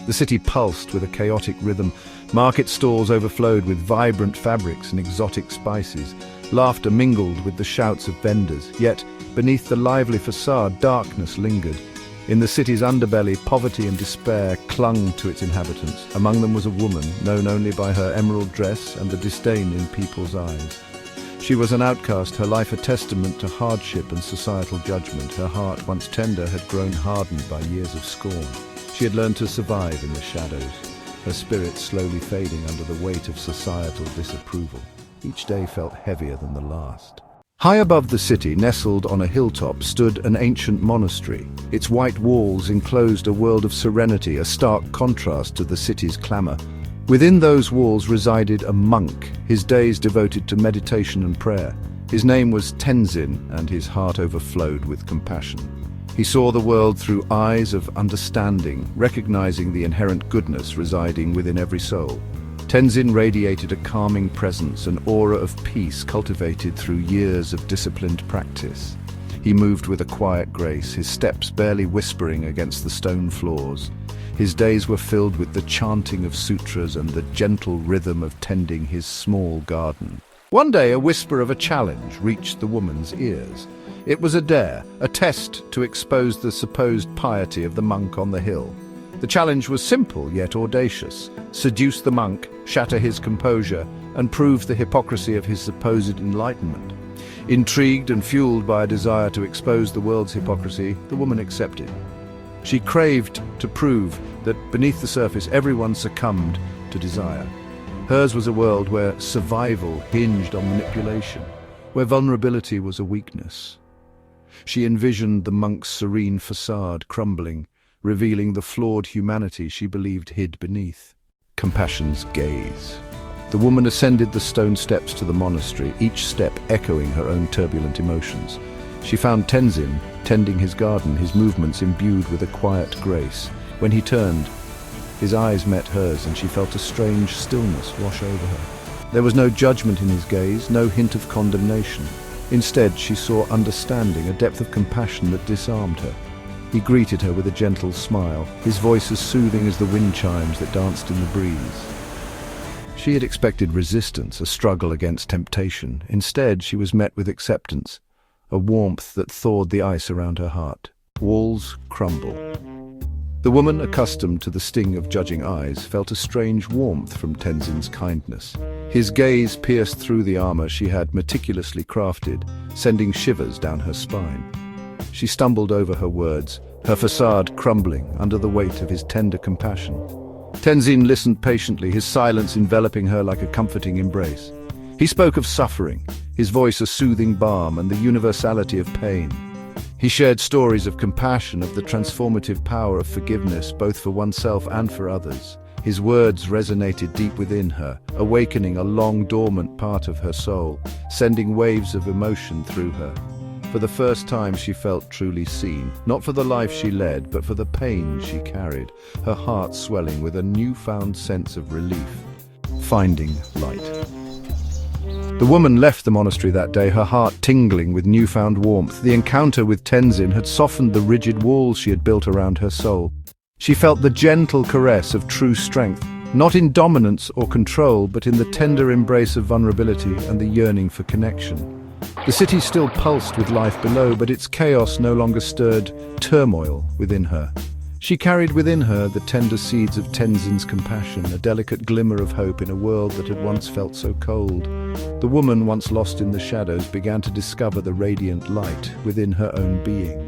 The city pulsed with a chaotic rhythm. Market stalls overflowed with vibrant fabrics and exotic spices. Laughter mingled with the shouts of vendors. Yet, beneath the lively facade, darkness lingered. In the city's underbelly, poverty and despair clung to its inhabitants. Among them was a woman, known only by her emerald dress and the disdain in people's eyes. She was an outcast, her life a testament to hardship and societal judgment. Her heart, once tender, had grown hardened by years of scorn. She had learned to survive in the shadows, her spirit slowly fading under the weight of societal disapproval. Each day felt heavier than the last. High above the city, nestled on a hilltop, stood an ancient monastery. Its white walls enclosed a world of serenity, a stark contrast to the city's clamor. Within those walls resided a monk, his days devoted to meditation and prayer. His name was Tenzin, and his heart overflowed with compassion. He saw the world through eyes of understanding, recognizing the inherent goodness residing within every soul. Tenzin radiated a calming presence, an aura of peace cultivated through years of disciplined practice. He moved with a quiet grace, his steps barely whispering against the stone floors. His days were filled with the chanting of sutras and the gentle rhythm of tending his small garden. One day, a whisper of a challenge reached the woman's ears. It was a dare, a test to expose the supposed piety of the monk on the hill. The challenge was simple yet audacious. Seduce the monk, shatter his composure, and prove the hypocrisy of his supposed enlightenment. Intrigued and fueled by a desire to expose the world's hypocrisy, the woman accepted. She craved to prove that beneath the surface everyone succumbed to desire. Hers was a world where survival hinged on manipulation, where vulnerability was a weakness. She envisioned the monk's serene facade crumbling, revealing the flawed humanity she believed hid beneath. Compassion's gaze. The woman ascended the stone steps to the monastery, each step echoing her own turbulent emotions. She found Tenzin tending his garden, his movements imbued with a quiet grace. When he turned, his eyes met hers, and she felt a strange stillness wash over her. There was no judgment in his gaze, no hint of condemnation. Instead, she saw understanding, a depth of compassion that disarmed her. He greeted her with a gentle smile, his voice as soothing as the wind chimes that danced in the breeze. She had expected resistance, a struggle against temptation. Instead, she was met with acceptance, a warmth that thawed the ice around her heart. Walls crumble. The woman, accustomed to the sting of judging eyes, felt a strange warmth from Tenzin's kindness. His gaze pierced through the armor she had meticulously crafted, sending shivers down her spine. She stumbled over her words, her facade crumbling under the weight of his tender compassion. Tenzin listened patiently, his silence enveloping her like a comforting embrace. He spoke of suffering, his voice a soothing balm, and the universality of pain. He shared stories of compassion, of the transformative power of forgiveness, both for oneself and for others. His words resonated deep within her, awakening a long-dormant part of her soul, sending waves of emotion through her. For the first time she felt truly seen, not for the life she led, but for the pain she carried, her heart swelling with a newfound sense of relief. Finding light. The woman left the monastery that day, her heart tingling with newfound warmth. The encounter with Tenzin had softened the rigid walls she had built around her soul. She felt the gentle caress of true strength, not in dominance or control, but in the tender embrace of vulnerability and the yearning for connection. The city still pulsed with life below, but its chaos no longer stirred turmoil within her. She carried within her the tender seeds of Tenzin's compassion, a delicate glimmer of hope in a world that had once felt so cold. The woman, once lost in the shadows, began to discover the radiant light within her own being.